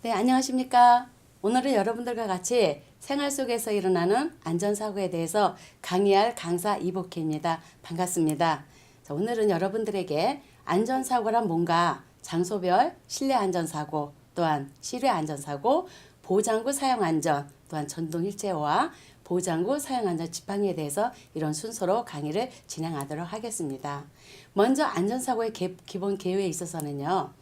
네, 안녕하십니까. 오늘은 여러분들과 같이 생활 속에서 일어나는 안전사고에 대해서 강의할 강사 이복희입니다. 반갑습니다. 자, 오늘은 여러분들에게 안전사고란 뭔가, 장소별 실내 안전사고, 또한 실외 안전사고, 보장구 사용 안전, 또한 전동 휠체어와 보장구 사용 안전 지팡이에 대해서 이런 순서로 강의를 진행하도록 하겠습니다. 먼저 안전사고의 기본 개요에 있어서는요.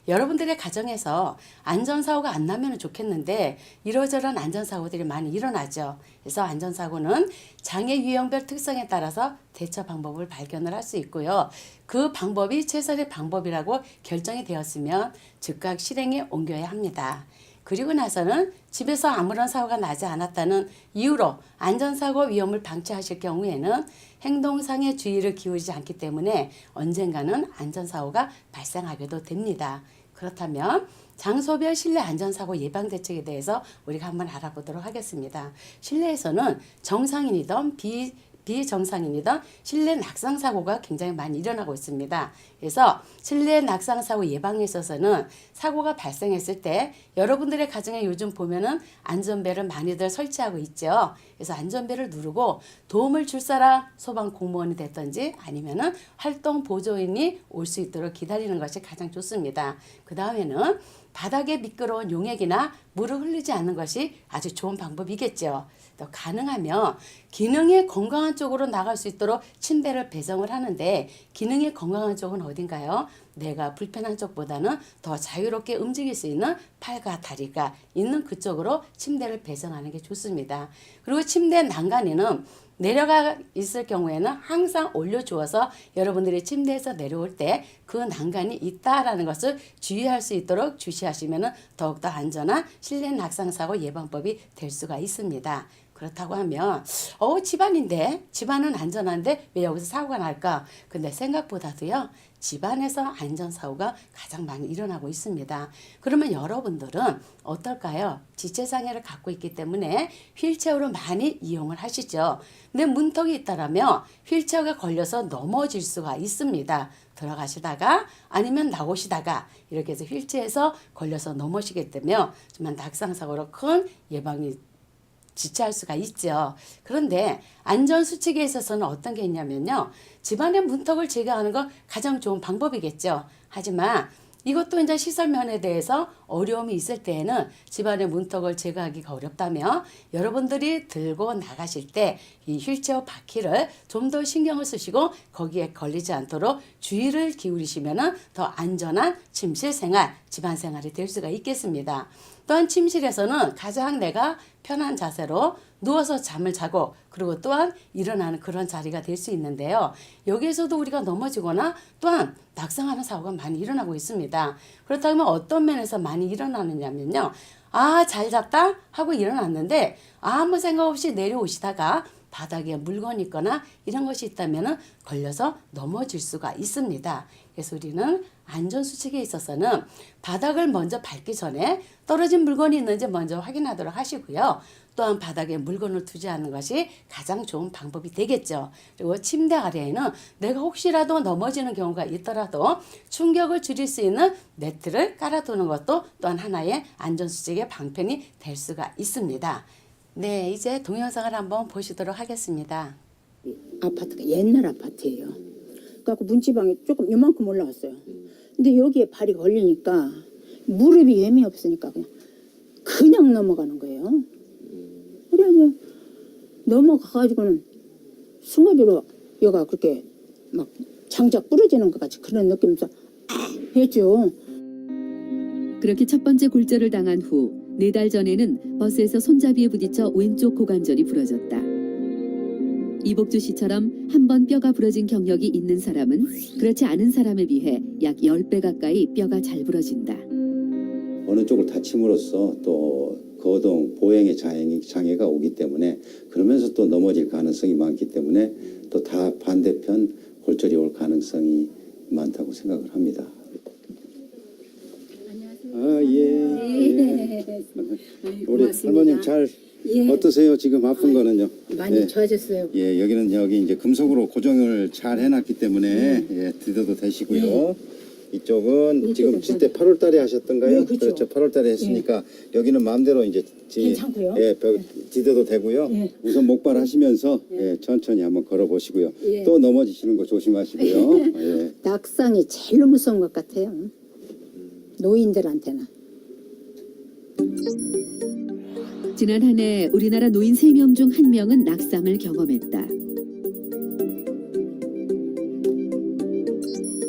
여러분들의 가정에서 안전사고가 안 나면 좋겠는데 이러저런 안전사고들이 많이 일어나죠. 그래서 안전사고는 장애 유형별 특성에 따라서 대처 방법을 발견을 할 수 있고요. 그 방법이 최선의 방법이라고 결정이 되었으면 즉각 실행에 옮겨야 합니다. 그리고 나서는 집에서 아무런 사고가 나지 않았다는 이유로 안전사고 위험을 방치하실 경우에는 행동상의 주의를 기울이지 않기 때문에 언젠가는 안전사고가 발생하게도 됩니다. 그렇다면 장소별 실내 안전사고 예방 대책에 대해서 우리가 한번 알아보도록 하겠습니다. 실내에서는 정상인이든 비정상인이든 실내 낙상사고가 굉장히 많이 일어나고 있습니다. 그래서 실내 낙상사고 예방에 있어서는 사고가 발생했을 때 여러분들의 가정에 요즘 보면은 안전벨을 많이들 설치하고 있죠. 그래서 안전벨을 누르고 도움을 줄 사람 소방 공무원이 됐든지 아니면은 활동 보조인이 올 수 있도록 기다리는 것이 가장 좋습니다. 그 다음에는 바닥에 미끄러운 용액이나 물을 흘리지 않는 것이 아주 좋은 방법이겠죠. 또 가능하면 기능이 건강한 쪽으로 나갈 수 있도록 침대를 배정을 하는데 기능이 건강한 쪽은 어딘가요? 내가 불편한 쪽보다는 더 자유롭게 움직일 수 있는 팔과 다리가 있는 그쪽으로 침대를 배정하는 게 좋습니다. 그리고 침대 난간에는 내려가 있을 경우에는 항상 올려주어서 여러분들이 침대에서 내려올 때 그 난간이 있다라는 것을 주의할 수 있도록 주시하시면 더욱더 안전한 실내 낙상사고 예방법이 될 수가 있습니다. 그렇다고 하면 집안인데 집안은 안전한데 왜 여기서 사고가 날까? 근데 생각보다도요. 집안에서 안전사고가 가장 많이 일어나고 있습니다. 그러면 여러분들은 어떨까요? 지체장애를 갖고 있기 때문에 휠체어로 많이 이용을 하시죠. 근데 문턱이 있다라면 휠체어가 걸려서 넘어질 수가 있습니다. 들어가시다가 아니면 나오시다가 이렇게 해서 휠체어에서 걸려서 넘어지게 되면 정말 낙상사고로 큰 예방이 지체할 수가 있죠. 그런데 안전수칙에 있어서는 어떤 게 있냐면요. 집안의 문턱을 제거하는 건 가장 좋은 방법이겠죠. 하지만 이것도 이제 시설면에 대해서 어려움이 있을 때에는 집안의 문턱을 제거하기가 어렵다면 여러분들이 들고 나가실 때 이 휠체어 바퀴를 좀 더 신경을 쓰시고 거기에 걸리지 않도록 주의를 기울이시면 더 안전한 침실 생활, 집안 생활이 될 수가 있겠습니다. 또한 침실에서는 가장 내가 편한 자세로 누워서 잠을 자고 그리고 또한 일어나는 그런 자리가 될 수 있는데요. 여기에서도 우리가 넘어지거나 또한 낙상하는 사고가 많이 일어나고 있습니다. 그렇다면 어떤 면에서 많이 일어나느냐면요. 잘 잤다 하고 일어났는데 아무 생각 없이 내려오시다가 바닥에 물건이 있거나 이런 것이 있다면 걸려서 넘어질 수가 있습니다. 그래서 우리는 안전수칙에 있어서는 바닥을 먼저 밟기 전에 떨어진 물건이 있는지 먼저 확인하도록 하시고요. 또한 바닥에 물건을 두지 않는 것이 가장 좋은 방법이 되겠죠. 그리고 침대 아래에는 내가 혹시라도 넘어지는 경우가 있더라도 충격을 줄일 수 있는 매트를 깔아두는 것도 또한 하나의 안전수칙의 방편이 될 수가 있습니다. 네, 이제 동영상을 한번 보시도록 하겠습니다. 아파트가 옛날 아파트예요. 그래갖고 문지방이 조금 요만큼 올라왔어요. 근데 여기에 발이 걸리니까 무릎이 예미 없으니까 그냥 넘어가는 거예요. 그래서 넘어가가지고는 순간적으로 여가 그렇게 막 장작 부러지는 것 같이 그런 느낌에서 했죠. 그렇게 첫 번째 골절을 당한 후 4달 전에는 버스에서 손잡이에 부딪혀 왼쪽 고관절이 부러졌다. 이복주 씨처럼 한 번 뼈가 부러진 경력이 있는 사람은 그렇지 않은 사람에 비해 약 10배 가까이 뼈가 잘 부러진다. 어느 쪽을 다침으로써 또 거동, 보행의 장애가 오기 때문에 그러면서 또 넘어질 가능성이 많기 때문에 또 다 반대편 골절이 올 가능성이 많다고 생각을 합니다. 예. 우리 할머님 잘 어떠세요? 지금 아픈 거는요? 많이 좋아졌어요. 여기 이제 금속으로 고정을 잘 해놨기 때문에 드셔도 되시고요. 이쪽은 지금 지때 8월 달에 하셨던가요? 네, 그렇죠. 그렇죠. 8월 달에 했으니까 여기는 마음대로 이제 괜찮고요. 예, 디뎌도 되고요. 예. 우선 목발 하시면서 예, 천천히 한번 걸어 보시고요. 예. 또 넘어지시는 거 조심하시고요. 예. 낙상이 제일 무서운 것 같아요. 노인들한테는. 지난 한 해 우리나라 노인 3명 중 1명은 낙상을 경험했다.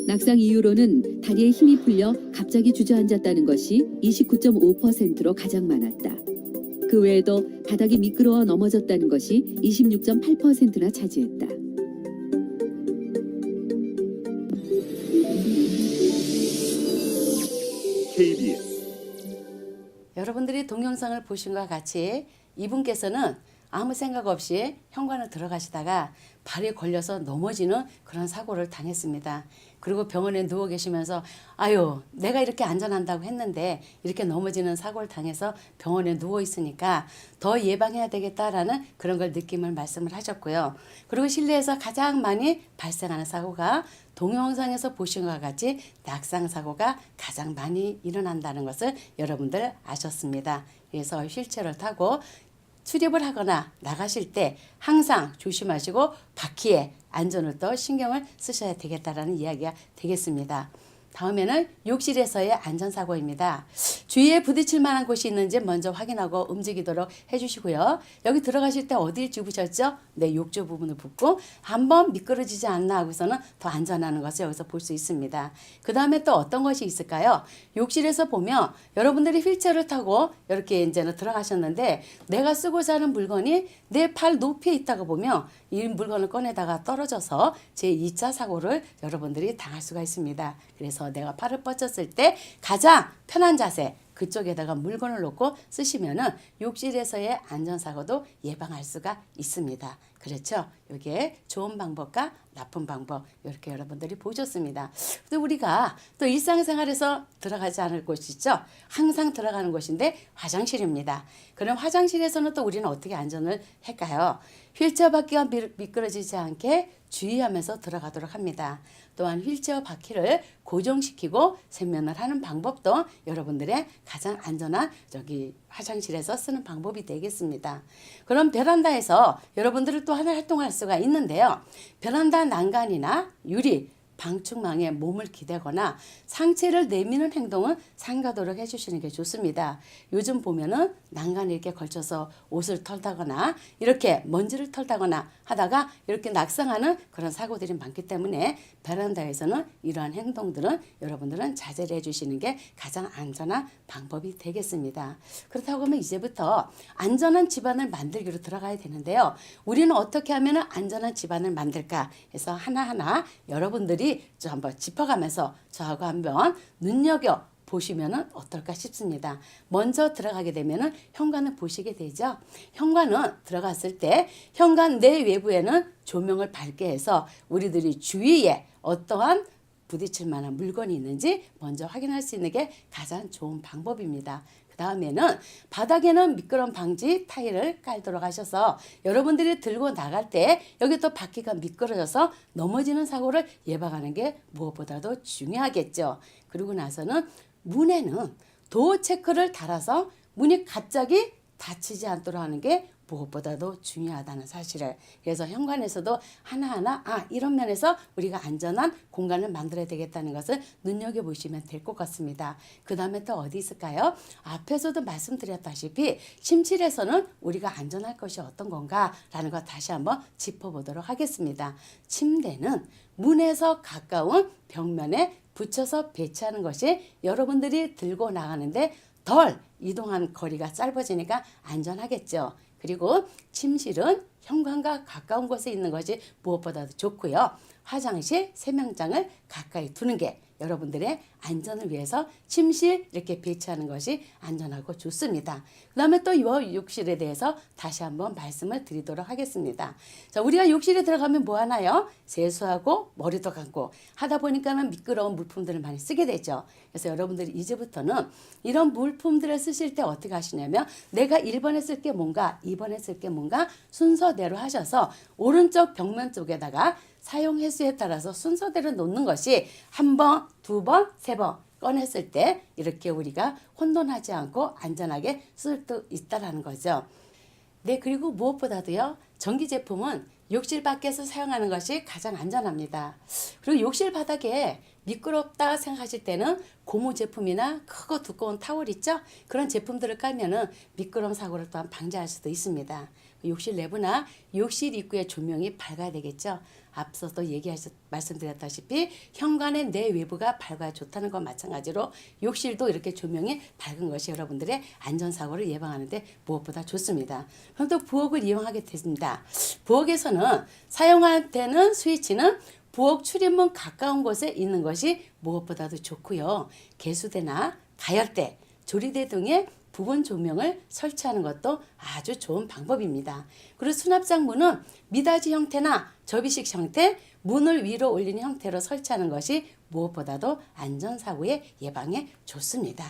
낙상 이후로는 다리에 힘이 풀려 갑자기 주저앉았다는 것이 29.5%로 가장 많았다. 그 외에도 바닥이 미끄러워 넘어졌다는 것이 26.8%나 차지했다. KBS 여러분들이 동영상을 보신 것과 같이 이분께서는 아무 생각 없이 현관을 들어가시다가 발에 걸려서 넘어지는 그런 사고를 당했습니다. 그리고 병원에 누워 계시면서 아유 내가 이렇게 안전한다고 했는데 이렇게 넘어지는 사고를 당해서 병원에 누워 있으니까 더 예방해야 되겠다라는 그런 걸 느낌을 말씀을 하셨고요. 그리고 실내에서 가장 많이 발생하는 사고가 동영상에서 보신 것과 같이 낙상 사고가 가장 많이 일어난다는 것을 여러분들 아셨습니다. 그래서 휠체어를 타고 출입을 하거나 나가실 때 항상 조심하시고 바퀴에 안전을 더 신경을 쓰셔야 되겠다라는 이야기가 되겠습니다. 다음에는 욕실에서의 안전사고입니다. 주위에 부딪힐 만한 곳이 있는지 먼저 확인하고 움직이도록 해주시고요. 여기 들어가실 때 어디를 짚으셨죠? 네, 욕조 부분을 붓고 한번 미끄러지지 않나 하고서는 더 안전하는 것을 여기서 볼 수 있습니다. 그 다음에 또 어떤 것이 있을까요? 욕실에서 보면 여러분들이 휠체어를 타고 이렇게 이제는 들어가셨는데 내가 쓰고자 하는 물건이 내 팔 높이에 있다고 보면 이 물건을 꺼내다가 떨어져서 제2차 사고를 여러분들이 당할 수가 있습니다. 그래서 내가 팔을 뻗쳤을 때 가장 편한 자세 그쪽에다가 물건을 놓고 쓰시면은 욕실에서의 안전사고도 예방할 수가 있습니다. 그렇죠? 이게 좋은 방법과 나쁜 방법 이렇게 여러분들이 보셨습니다. 근데 우리가 또 일상생활에서 들어가지 않을 곳이죠. 항상 들어가는 곳인데 화장실입니다. 그럼 화장실에서는 또 우리는 어떻게 안전을 할까요? 휠체어 바퀴가 미끄러지지 않게 주의하면서 들어가도록 합니다. 또한 휠체어 바퀴를 고정시키고 세면을 하는 방법도 여러분들의 가장 안전한 화장실에서 쓰는 방법이 되겠습니다. 그럼 베란다에서 여러분들은 또 하나 활동할 수가 있는데요. 베란다 난간이나 유리, 방충망에 몸을 기대거나 상체를 내미는 행동은 삼가도록 해주시는 게 좋습니다. 요즘 보면은 난간에 이렇게 걸쳐서 옷을 털다거나 이렇게 먼지를 털다거나 하다가 이렇게 낙상하는 그런 사고들이 많기 때문에 베란다에서는 이러한 행동들은 여러분들은 자제를 해주시는 게 가장 안전한 방법이 되겠습니다. 그렇다고 하면 이제부터 안전한 집안을 만들기로 들어가야 되는데요. 우리는 어떻게 하면 안전한 집안을 만들까 해서 하나하나 여러분들이 좀 한번 짚어가면서 저하고 한번 눈여겨 보시면은 어떨까 싶습니다. 먼저 들어가게 되면은 현관을 보시게 되죠. 현관은 들어갔을 때 현관 내 외부에는 조명을 밝게 해서 우리들이 주위에 어떠한 부딪힐 만한 물건이 있는지 먼저 확인할 수 있는 게 가장 좋은 방법입니다. 그 다음에는 바닥에는 미끄럼 방지 타일을 깔도록 하셔서 여러분들이 들고 나갈 때 여기 또 바퀴가 미끄러져서 넘어지는 사고를 예방하는 게 무엇보다도 중요하겠죠. 그리고 나서는 문에는 도어 체크를 달아서 문이 갑자기 닫히지 않도록 하는 게 무엇보다도 중요하다는 사실을 그래서 현관에서도 하나하나 이런 면에서 우리가 안전한 공간을 만들어야 되겠다는 것을 눈여겨보시면 될 것 같습니다. 그 다음에 또 어디 있을까요? 앞에서도 말씀드렸다시피 침실에서는 우리가 안전할 것이 어떤 건가 라는 것 다시 한번 짚어보도록 하겠습니다. 침대는 문에서 가까운 벽면에 붙여서 배치하는 것이 여러분들이 들고 나가는데 덜 이동한 거리가 짧아지니까 안전하겠죠. 그리고 침실은 현관과 가까운 곳에 있는 것이 무엇보다도 좋고요. 화장실, 세면장을 가까이 두는 게 여러분들의 안전을 위해서 침실 이렇게 배치하는 것이 안전하고 좋습니다. 그 다음에 또 이 욕실에 대해서 다시 한번 말씀을 드리도록 하겠습니다. 자, 우리가 욕실에 들어가면 뭐 하나요? 세수하고 머리도 감고 하다 보니까는 미끄러운 물품들을 많이 쓰게 되죠. 그래서 여러분들이 이제부터는 이런 물품들을 쓰실 때 어떻게 하시냐면 내가 1번에 쓸 게 뭔가 2번에 쓸 게 뭔가 순서대로 하셔서 오른쪽 벽면 쪽에다가 사용 횟수에 따라서 순서대로 놓는 것이 한 번, 두 번, 세 번 꺼냈을 때 이렇게 우리가 혼돈하지 않고 안전하게 쓸 수 있다라는 거죠. 네, 그리고 무엇보다도요, 전기 제품은 욕실 밖에서 사용하는 것이 가장 안전합니다. 그리고 욕실 바닥에 미끄럽다 생각하실 때는 고무 제품이나 크고 두꺼운 타월 있죠? 그런 제품들을 깔면은 미끄럼 사고를 또한 방지할 수도 있습니다. 욕실 내부나 욕실 입구의 조명이 밝아야 되겠죠. 앞서도 말씀드렸다시피 현관의 내외부가 밝아야 좋다는 것 마찬가지로 욕실도 이렇게 조명이 밝은 것이 여러분들의 안전사고를 예방하는 데 무엇보다 좋습니다. 그럼 또 부엌을 이용하게 됩니다. 부엌에서는 사용할 때는 스위치는 부엌 출입문 가까운 곳에 있는 것이 무엇보다도 좋고요. 개수대나 가열대, 조리대 등의 부분 조명을 설치하는 것도 아주 좋은 방법입니다. 그리고 수납장 문은 미닫이 형태나 접이식 형태, 문을 위로 올리는 형태로 설치하는 것이 무엇보다도 안전사고의 예방에 좋습니다.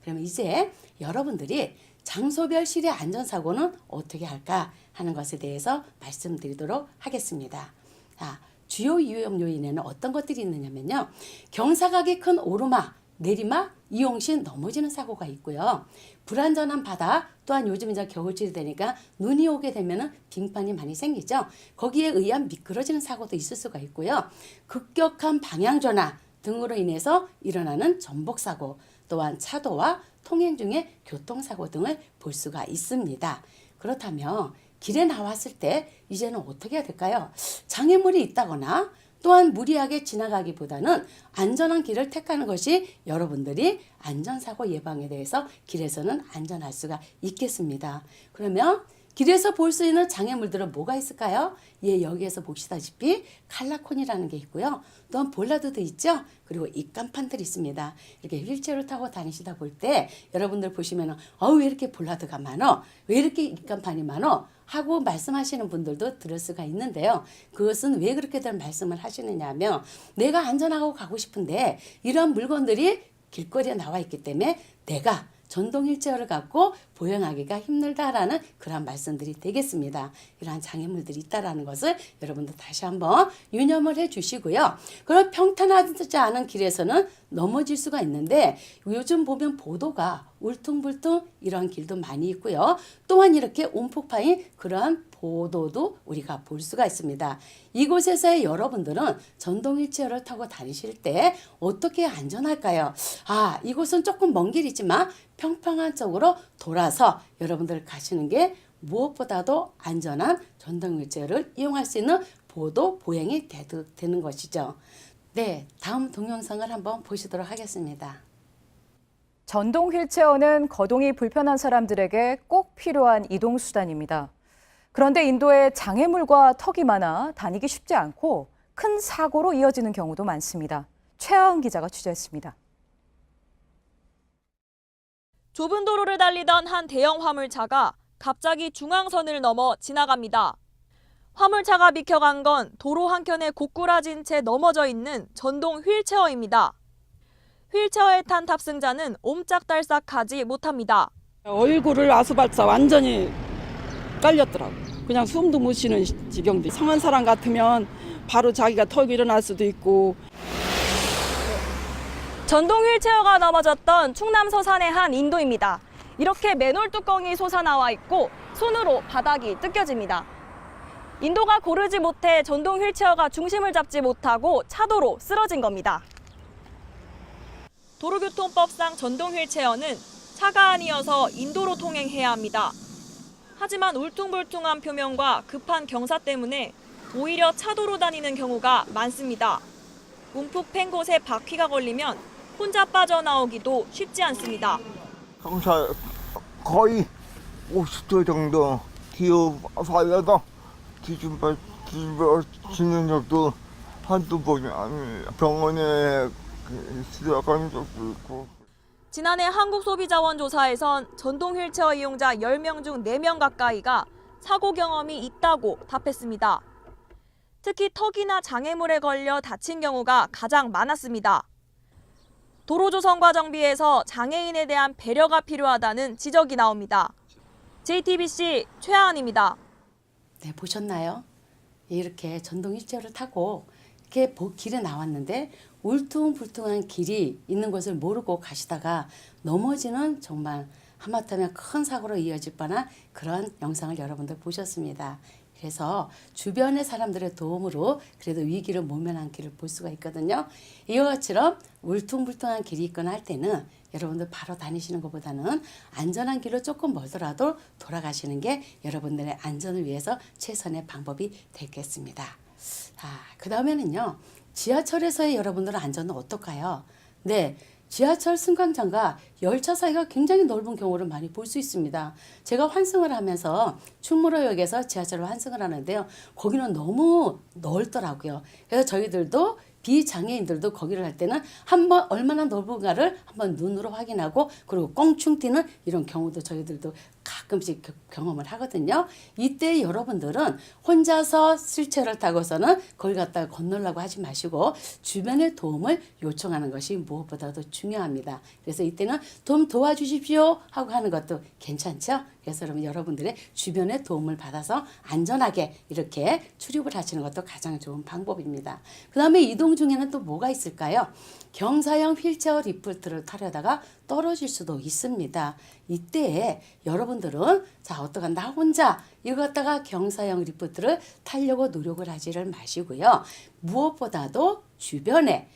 그러면 이제 여러분들이 장소별 실외 안전사고는 어떻게 할까 하는 것에 대해서 말씀드리도록 하겠습니다. 자, 주요 위험 요인에는 어떤 것들이 있느냐면요. 경사각이 큰 오르막, 내리막, 이용 시 넘어지는 사고가 있고요. 불안전한 바다, 또한 요즘 이제 겨울철이 되니까 눈이 오게 되면은 빙판이 많이 생기죠. 거기에 의한 미끄러지는 사고도 있을 수가 있고요. 급격한 방향 전환 등으로 인해서 일어나는 전복사고, 또한 차도와 통행 중에 교통사고 등을 볼 수가 있습니다. 그렇다면 길에 나왔을 때 이제는 어떻게 해야 될까요? 장애물이 있다거나 또한 무리하게 지나가기보다는 안전한 길을 택하는 것이 여러분들이 안전사고 예방에 대해서 길에서는 안전할 수가 있겠습니다. 그러면 길에서 볼 수 있는 장애물들은 뭐가 있을까요? 예, 여기에서 보시다시피 칼라콘이라는 게 있고요. 또한 볼라드도 있죠. 그리고 입간판들이 있습니다. 이렇게 휠체어를 타고 다니시다 볼 때 여러분들 보시면은 왜 이렇게 볼라드가 많어? 왜 이렇게 입간판이 많어? 하고 말씀하시는 분들도 들을 수가 있는데요. 그것은 왜 그렇게들 말씀을 하시느냐 하면 내가 안전하고 가고 싶은데 이런 물건들이 길거리에 나와 있기 때문에 내가 전동 휠체어를 갖고 보행하기가 힘들다라는 그런 말씀들이 되겠습니다. 이러한 장애물들이 있다라는 것을 여러분들 다시 한번 유념을 해 주시고요. 그럼 평탄하지 않은 길에서는 넘어질 수가 있는데 요즘 보면 보도가 울퉁불퉁 이런 길도 많이 있고요. 또한 이렇게 움푹 파인 그러한 보도도 우리가 볼 수가 있습니다. 이곳에서의 여러분들은 전동 휠체어를 타고 다니실 때 어떻게 안전할까요? 이곳은 조금 먼 길이지만 평평한 쪽으로 돌아서 여러분들 가시는 게 무엇보다도 안전한 전동 휠체어를 이용할 수 있는 보도 보행이 되는 것이죠. 네, 다음 동영상을 한번 보시도록 하겠습니다. 전동 휠체어는 거동이 불편한 사람들에게 꼭 필요한 이동수단입니다. 그런데 인도에 장애물과 턱이 많아 다니기 쉽지 않고 큰 사고로 이어지는 경우도 많습니다. 최하은 기자가 취재했습니다. 좁은 도로를 달리던 한 대형 화물차가 갑자기 중앙선을 넘어 지나갑니다. 화물차가 비켜간 건 도로 한켠에 고꾸라진 채 넘어져 있는 전동 휠체어입니다. 휠체어에 탄 탑승자는 옴짝달싹하지 못합니다. 얼굴을 아스팔트 완전히 깔렸더라고. 그냥 숨도 못 쉬는 지경도. 성한 사람 같으면 바로 자기가 턱이 일어날 수도 있고. 전동 휠체어가 넘어졌던 충남 서산의 한 인도입니다. 이렇게 맨홀 뚜껑이 솟아나와 있고 손으로 바닥이 뜯겨집니다. 인도가 고르지 못해 전동 휠체어가 중심을 잡지 못하고 차도로 쓰러진 겁니다. 도로교통법상 전동 휠체어는 차가 아니어서 인도로 통행해야 합니다. 하지만 울퉁불퉁한 표면과 급한 경사 때문에 오히려 차도로 다니는 경우가 많습니다. 움푹 팬 곳에 바퀴가 걸리면 혼자 빠져나오기도 쉽지 않습니다. 경사 거의 50도 정도 기어서 뒤집어지는 적도 한두 번이 아니에요. 병원에 시작한 적도 있고. 지난해 한국소비자원 조사에선 전동 휠체어 이용자 10명 중 4명 가까이가 사고 경험이 있다고 답했습니다. 특히 턱이나 장애물에 걸려 다친 경우가 가장 많았습니다. 도로조성과 정비에서 장애인에 대한 배려가 필요하다는 지적이 나옵니다. JTBC 최하은입니다. 네, 보셨나요? 이렇게 전동 휠체어를 타고 이렇게 길에 나왔는데 울퉁불퉁한 길이 있는 것을 모르고 가시다가 넘어지는 정말 하마터면 큰 사고로 이어질 뻔한 그런 영상을 여러분들 보셨습니다. 그래서 주변의 사람들의 도움으로 그래도 위기를 모면한 길을 볼 수가 있거든요. 이와 같이처럼 울퉁불퉁한 길이 있거나 할 때는 여러분들 바로 다니시는 것보다는 안전한 길로 조금 멀더라도 돌아가시는 게 여러분들의 안전을 위해서 최선의 방법이 되겠습니다. 그 다음에는요. 지하철에서의 여러분들의 안전은 어떨까요? 네. 지하철 승강장과 열차 사이가 굉장히 넓은 경우를 많이 볼 수 있습니다. 제가 환승을 하면서 충무로역에서 지하철을 환승을 하는데요. 거기는 너무 넓더라고요. 그래서 저희들도 비장애인들도 거기를 할 때는 한번 얼마나 넓은가를 한번 눈으로 확인하고 그리고 껑충 뛰는 이런 경우도 저희들도 가끔씩 경험을 하거든요. 이때 여러분들은 혼자서 휠체어를 타고서는 거기 갔다가 건너려고 하지 마시고 주변의 도움을 요청하는 것이 무엇보다도 중요합니다. 그래서 이때는 좀 도와주십시오 하고 하는 것도 괜찮죠? 그래서 여러분들의 주변의 도움을 받아서 안전하게 이렇게 출입을 하시는 것도 가장 좋은 방법입니다. 그 다음에 이동 중에는 또 뭐가 있을까요? 경사형 휠체어 리프트를 타려다가 떨어질 수도 있습니다. 이때 여러분들은 어떡한 나 혼자 이거 갖다가 경사형 리프트를 타려고 노력을 하지를 마시고요. 무엇보다도 주변에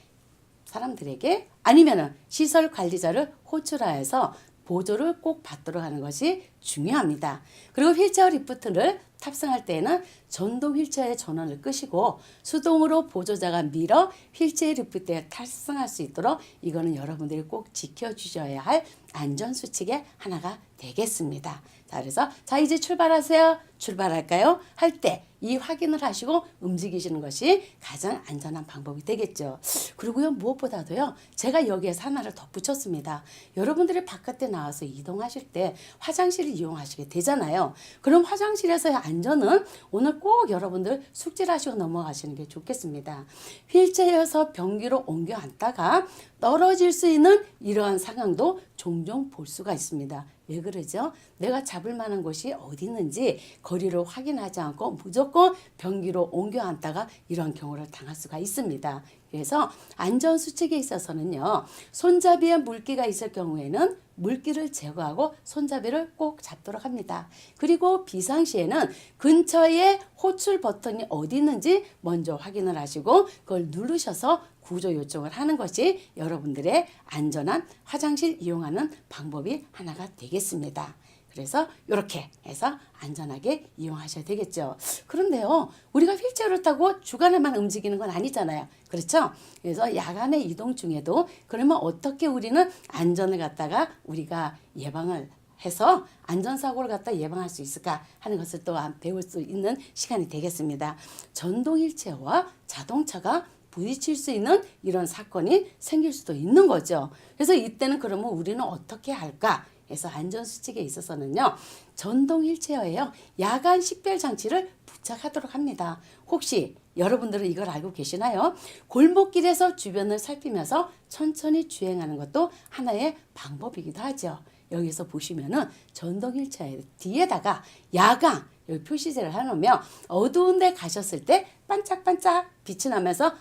사람들에게 아니면은 시설 관리자를 호출하여서 보조를 꼭 받도록 하는 것이 중요합니다. 그리고 휠체어 리프트를 탑승할 때에는 전동 휠체어의 전원을 끄시고 수동으로 보조자가 밀어 휠체어 리프트에 탑승할 수 있도록 이거는 여러분들이 꼭 지켜주셔야 할 안전수칙의 하나가 되겠습니다. 그래서 이제 출발하세요. 출발할까요? 할 때 이 확인을 하시고 움직이시는 것이 가장 안전한 방법이 되겠죠. 그리고요 무엇보다도요 제가 여기에서 하나를 덧붙였습니다. 여러분들이 바깥에 나와서 이동하실 때 화장실을 이용하시게 되잖아요. 그럼 화장실에서의 안전은 오늘 꼭 여러분들 숙지를 하시고 넘어가시는 게 좋겠습니다. 휠체어에서 변기로 옮겨 앉다가 떨어질 수 있는 이러한 상황도 종종 볼 수가 있습니다. 왜 그러죠? 내가 잡을 만한 곳이 어디 있는지 거리를 확인하지 않고 무조건 변기로 옮겨 앉다가 이런 경우를 당할 수가 있습니다. 그래서 안전수칙에 있어서는요. 손잡이에 물기가 있을 경우에는 물기를 제거하고 손잡이를 꼭 잡도록 합니다. 그리고 비상시에는 근처에 호출 버튼이 어디 있는지 먼저 확인을 하시고 그걸 누르셔서 구조 요청을 하는 것이 여러분들의 안전한 화장실 이용하는 방법이 하나가 되겠습니다. 그래서 이렇게 해서 안전하게 이용하셔야 되겠죠. 그런데요. 우리가 휠체어를 타고 주간에만 움직이는 건 아니잖아요. 그렇죠? 그래서 야간에 이동 중에도 그러면 어떻게 우리는 안전을 갖다가 우리가 예방을 해서 안전사고를 갖다 예방할 수 있을까 하는 것을 또 배울 수 있는 시간이 되겠습니다. 전동 휠체어와 자동차가 부딪힐 수 있는 이런 사건이 생길 수도 있는 거죠. 그래서 이때는 그러면 우리는 어떻게 할까? 그래서 안전수칙에 있어서는요. 전동 휠체어에요. 야간 식별 장치를 부착하도록 합니다. 혹시 여러분들은 이걸 알고 계시나요? 골목길에서 주변을 살피면서 천천히 주행하는 것도 하나의 방법이기도 하죠. 여기서 보시면은 전동 휠체어 뒤에다가 야광 여기 표시제를 해놓으면 어두운 데 가셨을 때 반짝반짝 빛이 나면서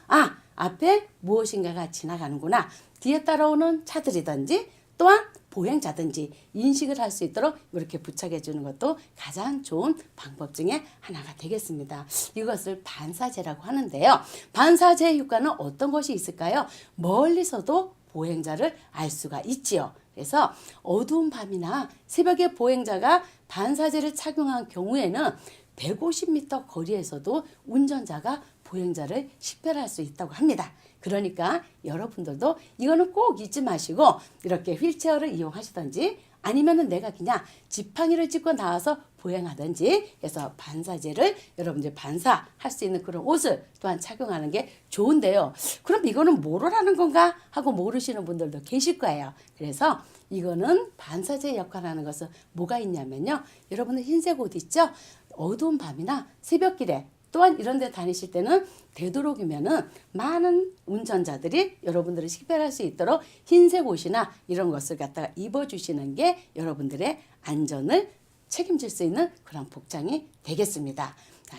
앞에 무엇인가가 지나가는구나. 뒤에 따라오는 차들이든지 또한 보행자든지 인식을 할 수 있도록 이렇게 부착해 주는 것도 가장 좋은 방법 중에 하나가 되겠습니다. 이것을 반사제라고 하는데요. 반사제의 효과는 어떤 것이 있을까요? 멀리서도 보행자를 알 수가 있지요. 그래서 어두운 밤이나 새벽에 보행자가 반사제를 착용한 경우에는 150m 거리에서도 운전자가 보행자를 식별할 수 있다고 합니다. 그러니까 여러분들도 이거는 꼭 잊지 마시고 이렇게 휠체어를 이용하시든지 아니면은 내가 그냥 지팡이를 짚고 나와서 보행하든지 해서 반사제를 여러분들 반사할 수 있는 그런 옷을 또한 착용하는 게 좋은데요. 그럼 이거는 뭐를 하는 건가 하고 모르시는 분들도 계실 거예요. 그래서 이거는 반사제 역할을 하는 것은 뭐가 있냐면요. 여러분들 흰색 옷 있죠? 어두운 밤이나 새벽길에 또한 이런 데 다니실 때는 되도록이면은 많은 운전자들이 여러분들을 식별할 수 있도록 흰색 옷이나 이런 것을 갖다가 입어주시는 게 여러분들의 안전을 책임질 수 있는 그런 복장이 되겠습니다.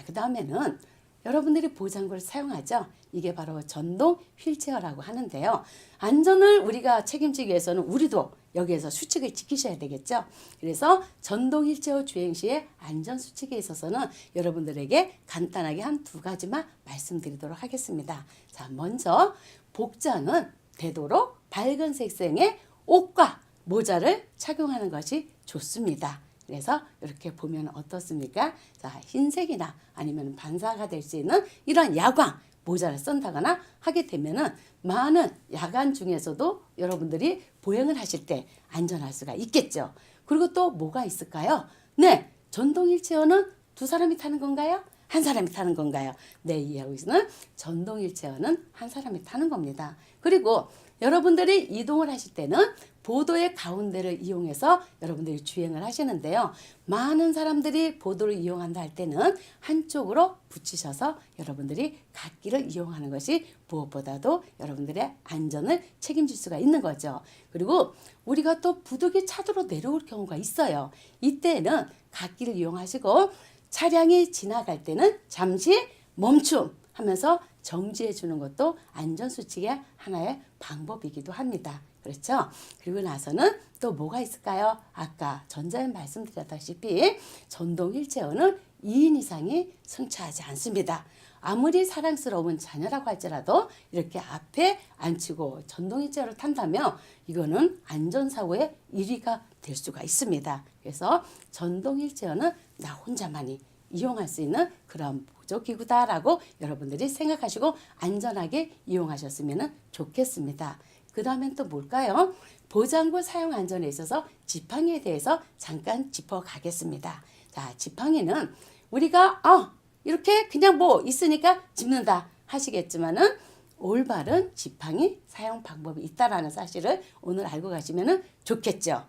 그 다음에는 여러분들이 보장구를 사용하죠. 이게 바로 전동 휠체어라고 하는데요. 안전을 우리가 책임지기 위해서는 우리도 여기에서 수칙을 지키셔야 되겠죠. 그래서 전동 휠체어 주행 시의 안전 수칙에 있어서는 여러분들에게 간단하게 한 2가지만 말씀드리도록 하겠습니다. 자, 먼저 복장은 되도록 밝은 색상의 옷과 모자를 착용하는 것이 좋습니다. 그래서 이렇게 보면 어떻습니까? 자, 흰색이나 아니면 반사가 될 수 있는 이런 야광 모자를 쓴다거나 하게 되면은 많은 야간 중에서도 여러분들이 보행을 하실 때 안전할 수가 있겠죠. 그리고 또 뭐가 있을까요? 네, 전동 휠체어는 2사람이 타는 건가요? 1사람이 타는 건가요? 네, 이야기는 전동 휠체어는 1사람이 타는 겁니다. 그리고 여러분들이 이동을 하실 때는 보도의 가운데를 이용해서 여러분들이 주행을 하시는데요. 많은 사람들이 보도를 이용한다 할 때는 한쪽으로 붙이셔서 여러분들이 갓길을 이용하는 것이 무엇보다도 여러분들의 안전을 책임질 수가 있는 거죠. 그리고 우리가 또 부득이 차도로 내려올 경우가 있어요. 이때는 갓길을 이용하시고 차량이 지나갈 때는 잠시 멈춤 하면서 정지해 주는 것도 안전수칙의 하나의 방법이기도 합니다. 그렇죠? 그리고 나서는 또 뭐가 있을까요? 아까 전자에 말씀드렸다시피 전동 휠체어는 2인 이상이 승차하지 않습니다. 아무리 사랑스러운 자녀라고 할지라도 이렇게 앞에 앉히고 전동 휠체어를 탄다면 이거는 안전사고의 1위가 될 수가 있습니다. 그래서 전동 휠체어는 나 혼자만이 이용할 수 있는 그런 보조기구다라고 여러분들이 생각하시고 안전하게 이용하셨으면 좋겠습니다. 그 다음엔 또 뭘까요? 보장구 사용 안전에 있어서 지팡이에 대해서 잠깐 짚어가겠습니다. 자, 지팡이는 우리가 이렇게 그냥 뭐 있으니까 짚는다 하시겠지만은 올바른 지팡이 사용 방법이 있다라는 사실을 오늘 알고 가시면 좋겠죠.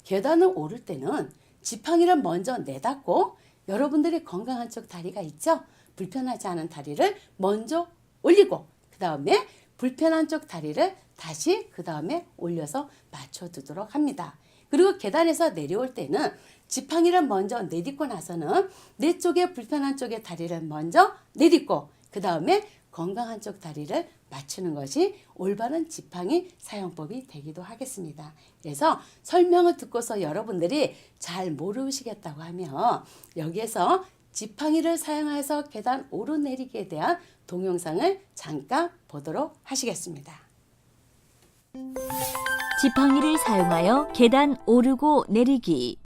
계단을 오를 때는 지팡이를 먼저 내닫고 여러분들이 건강한 쪽 다리가 있죠? 불편하지 않은 다리를 먼저 올리고 그 다음에 불편한 쪽 다리를 다시 그 다음에 올려서 맞춰두도록 합니다. 그리고 계단에서 내려올 때는 지팡이를 먼저 내딛고 나서는 내 쪽에 불편한 쪽의 다리를 먼저 내딛고 그 다음에 건강한 쪽 다리를 맞추는 것이 올바른 지팡이 사용법이 되기도 하겠습니다. 그래서 설명을 듣고서 여러분들이 잘 모르시겠다고 하면 여기에서 지팡이를 사용해서 계단 오르내리기에 대한 동영상을 잠깐 보도록 하시겠습니다. 지팡이를 사용하여 계단 오르고 내리기.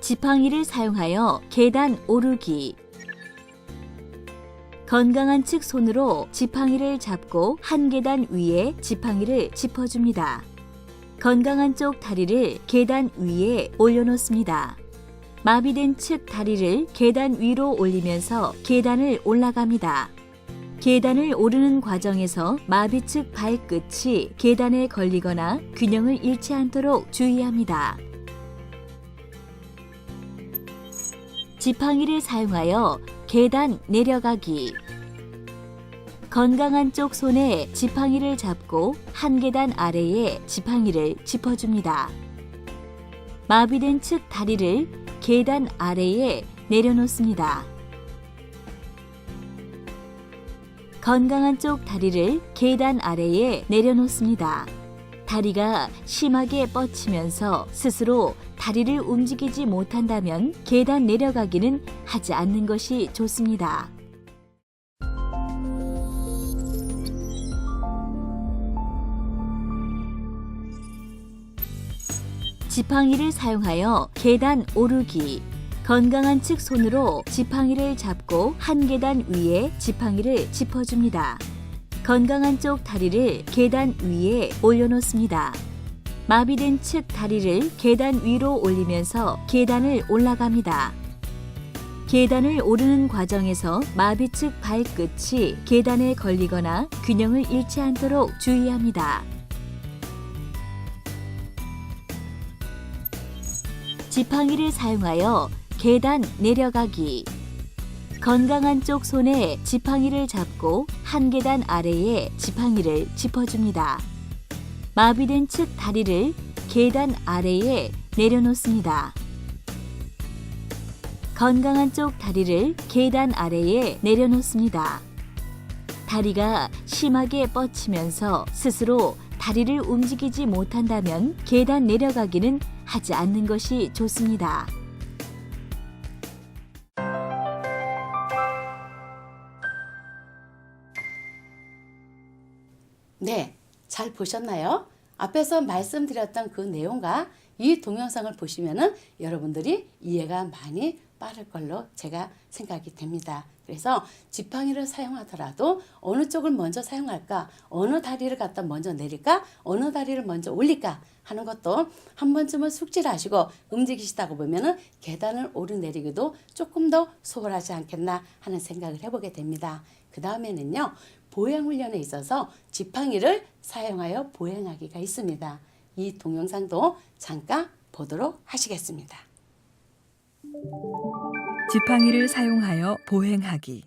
지팡이를 사용하여 계단 오르기. 건강한 측 손으로 지팡이를 잡고 한 계단 위에 지팡이를 짚어줍니다. 건강한 쪽 다리를 계단 위에 올려놓습니다. 마비된 측 다리를 계단 위로 올리면서 계단을 올라갑니다. 계단을 오르는 과정에서 마비 측 발끝이 계단에 걸리거나 균형을 잃지 않도록 주의합니다. 지팡이를 사용하여 계단 내려가기. 건강한 쪽 손에 지팡이를 잡고 한 계단 아래에 지팡이를 짚어줍니다. 마비된 측 다리를 계단 아래에 내려놓습니다. 건강한 쪽 다리를 계단 아래에 내려놓습니다. 다리가 심하게 뻗치면서 스스로 다리를 움직이지 못한다면 계단 내려가기는 하지 않는 것이 좋습니다. 지팡이를 사용하여 계단 오르기. 건강한 측 손으로 지팡이를 잡고 한 계단 위에 지팡이를 짚어줍니다. 건강한 쪽 다리를 계단 위에 올려놓습니다. 마비된 측 다리를 계단 위로 올리면서 계단을 올라갑니다. 계단을 오르는 과정에서 마비 측 발끝이 계단에 걸리거나 균형을 잃지 않도록 주의합니다. 지팡이를 사용하여 계단 내려가기. 건강한 쪽 손에 지팡이를 잡고 한 계단 아래에 지팡이를 짚어줍니다. 마비된 측 다리를 계단 아래에 내려놓습니다. 건강한 쪽 다리를 계단 아래에 내려놓습니다. 다리가 심하게 뻗치면서 스스로 다리를 움직이지 못한다면 계단 내려가기는 하지 않는 것이 좋습니다. 네, 잘 보셨나요? 앞에서 말씀드렸던 그 내용과 이 동영상을 보시면은 여러분들이 이해가 많이 빠를 걸로 제가 생각이 됩니다. 그래서 지팡이를 사용하더라도 어느 쪽을 먼저 사용할까, 어느 다리를 갖다 먼저 내릴까, 어느 다리를 먼저 올릴까 하는 것도 한 번쯤은 숙지를 하시고 움직이시다가 보면은 계단을 오르내리기도 조금 더 수월하지 않겠나 하는 생각을 해보게 됩니다. 그 다음에는요, 보행훈련에 있어서 지팡이를 사용하여 보행하기가 있습니다. 이 동영상도 잠깐 보도록 하시겠습니다. 지팡이를 사용하여 보행하기.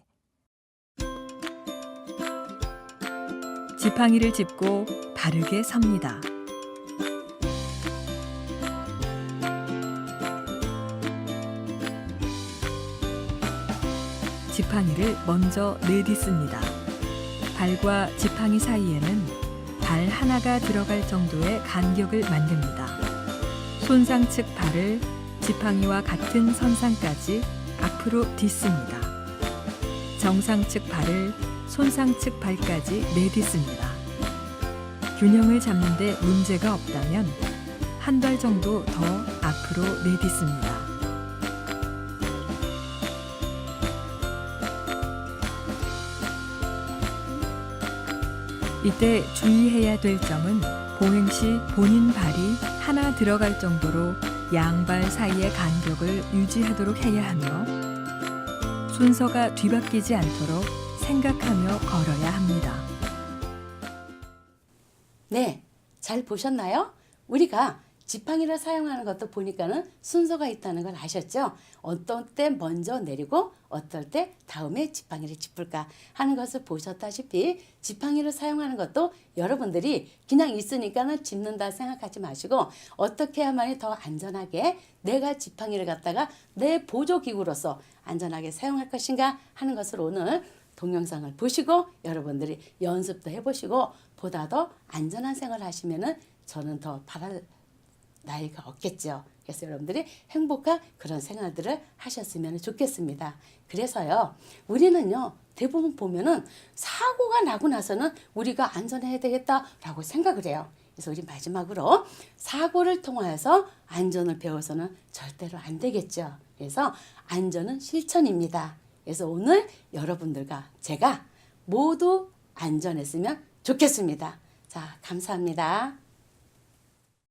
지팡이를 짚고 바르게 섭니다. 지팡이를 먼저 내딛습니다. 발과 지팡이 사이에는 발 하나가 들어갈 정도의 간격을 만듭니다. 손상 측 발을 지팡이와 같은 선상까지 앞으로 딛습니다. 정상 측 발을 손상 측 발까지 내딛습니다. 균형을 잡는 데 문제가 없다면 한 발 정도 더 앞으로 내딛습니다. 이때 주의해야 될 점은 보행 시 본인 발이 하나 들어갈 정도로 양발 사이의 간격을 유지하도록 해야 하며 순서가 뒤바뀌지 않도록 생각하며 걸어야 합니다. 네, 잘 보셨나요? 우리가 지팡이를 사용하는 것도 보니까는 순서가 있다는 걸 아셨죠? 어떤 때 먼저 내리고 어떨 때 다음에 지팡이를 짚을까 하는 것을 보셨다시피 지팡이를 사용하는 것도 여러분들이 그냥 있으니까는 짚는다 생각하지 마시고 어떻게 해야만이 더 안전하게 내가 지팡이를 갖다가 내 보조기구로서 안전하게 사용할 것인가 하는 것을 오늘 동영상을 보시고 여러분들이 연습도 해보시고 보다 더 안전한 생활을 하시면은 저는 더 바랄 나이가 없겠죠. 그래서 여러분들이 행복한 그런 생활들을 하셨으면 좋겠습니다. 그래서요, 우리는요, 대부분 보면은 사고가 나고 나서는 우리가 안전해야 되겠다라고 생각을 해요. 그래서 우리 마지막으로 사고를 통하여서 안전을 배워서는 절대로 안 되겠죠. 그래서 안전은 실천입니다. 그래서 오늘 여러분들과 제가 모두 안전했으면 좋겠습니다. 자, 감사합니다.